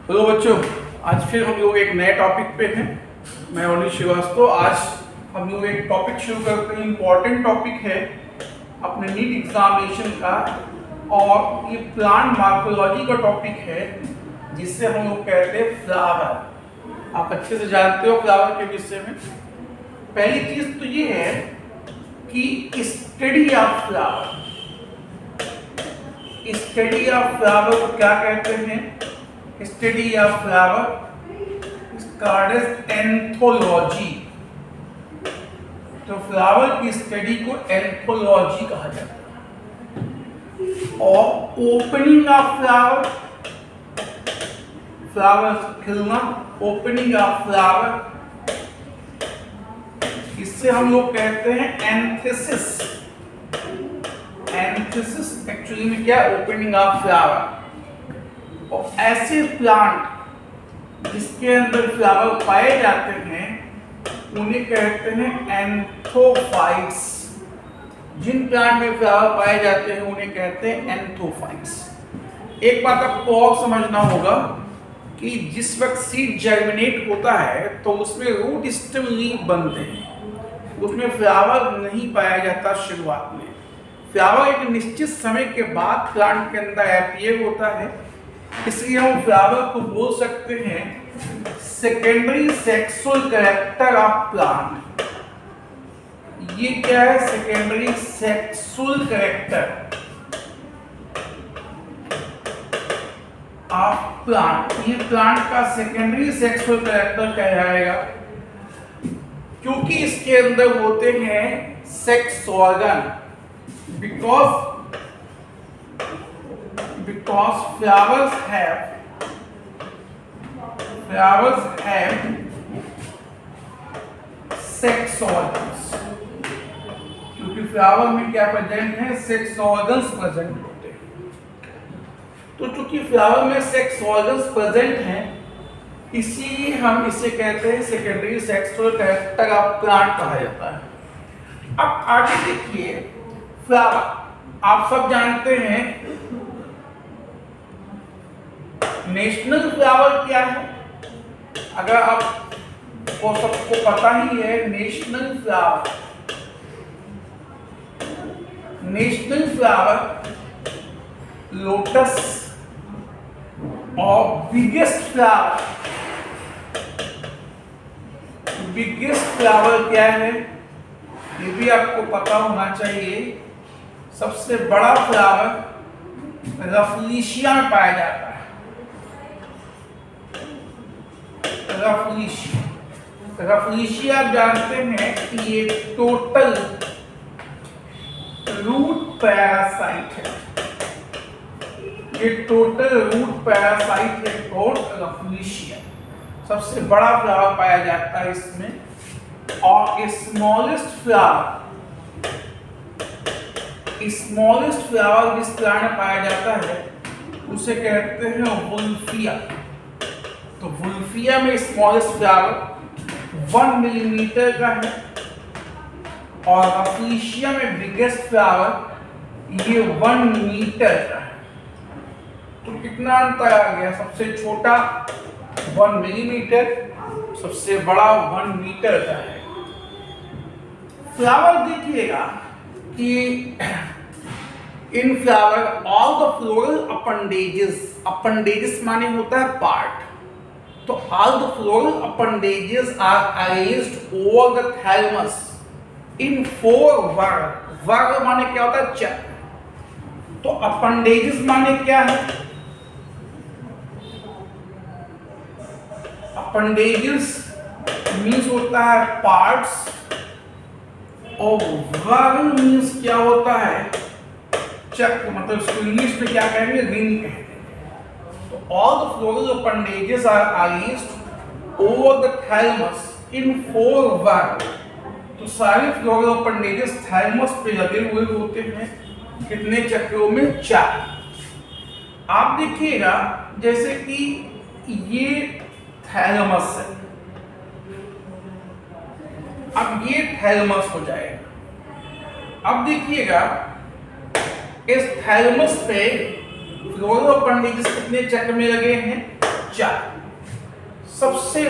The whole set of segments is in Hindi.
हेलो बच्चों, आज फिर हम लोग एक नए टॉपिक पे हैं। मैं अनिल श्रीवास्तव। आज हम लोग एक टॉपिक शुरू करते हैं। इम्पॉर्टेंट टॉपिक है अपने नीट एग्जामिनेशन का, और ये प्लांट मार्फोलॉजी का टॉपिक है, जिससे हम लोग कहते हैं फ्लावर। आप अच्छे से जानते हो फ्लावर के विषय में। पहली चीज तो ये है कि study of flower. Study of flower को क्या कहते हैं? Study of flower is called as anthology. तो फ्लावर की स्टडी को एंथोलॉजी कहा जाता है। और ओपनिंग ऑफ फ्लावर, फ्लावर खिलना, ओपनिंग ऑफ फ्लावर, इससे हम लोग कहते हैं एंथेसिस। एंथेसिस एक्चुअली में क्या? Opening of flower. और ऐसे प्लांट जिसके अंदर फ्लावर पाए जाते हैं उन्हें कहते हैं एंथोफाइट्स। जिन प्लांट में फ्लावर पाए जाते हैं उन्हें कहते हैं एंथोफाइट्स। एक बात आपको और समझना होगा कि जिस वक्त सीड जर्मिनेट होता है तो उसमें रूट स्टेम लीफ बनते हैं, उसमें फ्लावर नहीं पाया जाता शुरुआत में। फ्लावर एक निश्चित समय के बाद प्लांट के अंदर अपीयर होता है, इसलिए हम फ्लावर को बोल सकते हैं secondary sexual character of plant. ये क्या है? Secondary sexual character of plant. ये प्लांट का सेकेंडरी सेक्सुअल कैरेक्टर कहलाएगा, क्योंकि इसके अंदर होते हैं sex organ. because flowers have sex organs। क्योंकि फ्लावर में क्या प्रेजेंट है? सेक्स ऑर्गन्स प्रेजेंट होते हैं। तो चूंकि फ्लावर में सेक्स ऑर्गन्स प्रेजेंट हैं, इसीलिए हम इसे कहते हैं secondary sexual character of plant कहा जाता है। अब आगे देखिए, फ्लावर आप सब जानते हैं। नेशनल फ्लावर क्या है? अगर आपको सबको पता ही है, नेशनल फ्लावर लोटस। और बिगेस्ट फ्लावर क्या है? ये भी आपको पता होना चाहिए। सबसे बड़ा फ्लावर रफलीशिया में पाया जाता है। रफलीशिया आप जानते हैं कि ये टोटल रूट पैरासाइट है। ये टोटल रूट पैरासाइट है कौन? रफलीशिया। सबसे बड़ा फ्लावर पाया जाता है इसमें। और स्मॉलेस्ट फ्लावर जिस प्लांट में पाया जाता है उसे कहते हैं वुल्फिया। तो वुल्फिया में स्मॉलेस्ट फ्लावर 1 मिलीमीटर का है, और रफलीशिया में बिगेस्ट फ्लावर ये 1 मीटर का है। तो कितना अंतर आ गया? सबसे छोटा 1 मिलीमीटर, सबसे बड़ा 1 मीटर का है। फ्लावर देखिएगा कि इन flower all the floral appendages माने होता है पार्ट। तो all the floral appendages are arranged over the thalamus in 4 वर्ग। वर्ग माने क्या होता है? चक्र। तो अपेंडेजेस माने क्या है? अपेंडेजेस मीन्स होता है पार्ट्स, और वर्ग मीन्स क्या होता है? चक्र। मतलब इसको इंग्लिश में क्या कहेंगे? रिंग कहेंगे। तो all the floral appendages are arranged over the thalamus in 4 वर्ग। तो सारे फ्लोरल अपेंडेजेस थैलमस पे लगे हुए होते हैं। कितने चक्रों में? 4। आप देखिएगा जैसे कि ये थैलमस है। अब ये थैलमस हो जाएगा। अब देखिएगा इस थैलमस पे फ्लोरल अपेंडेजेस कितने चक्र में लगे हैं? 4। सबसे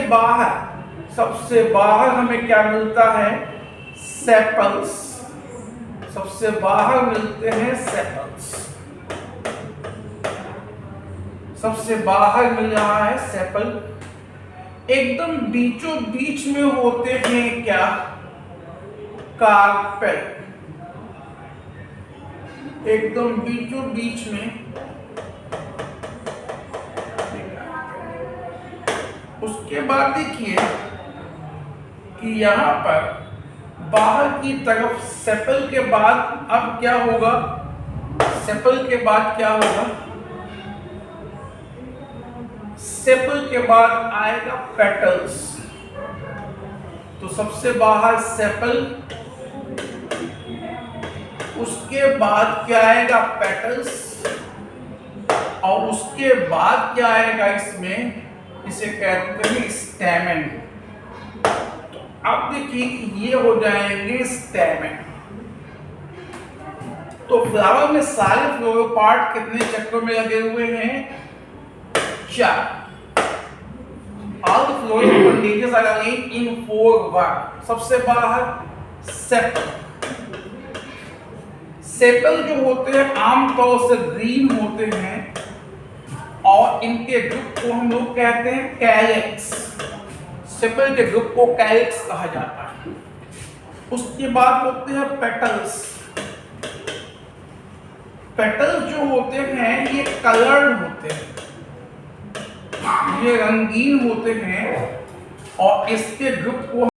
बाहर हमें क्या मिलता है? सेपल्स। सबसे बाहर मिलते हैं सेपल्स। सबसे बाहर मिल रहा है सेपल। एकदम बीचों बीच में होते हैं क्या? कार्पेल। एकदम बीचों बीच में। उसके बाद देखिए कि यहां पर बाहर की तरफ सेपल के बाद अब क्या होगा? सेपल के बाद क्या होगा? सेपल के बाद आएगा पेटल्स। तो सबसे बाहर सेपल, उसके बाद क्या आएगा? पेटल्स, और उसके बाद क्या आएगा इसमें? इसे कहते हैं स्टैमेन। तो अब देखिए ये हो जाएंगे स्टैमेन। तो फ्लावर में सारे फ्लोरोपार्ट कितने चक्रों में लगे हुए हैं? 4। All the flowing appendages are arranged in 4 1। सबसे बाहर सेपल। सेपल जो होते हैं आमतौर से ग्रीन होते हैं और इनके ग्रुप को हम लोग कहते हैं कैलिक्स। सेपल के ग्रुप को कैलिक्स कहा जाता है। उसके बाद होते हैं पेटल्स। पेटल्स जो होते हैं ये कलर्ड होते हैं, ये रंगीन होते हैं और इसके ग्रुप को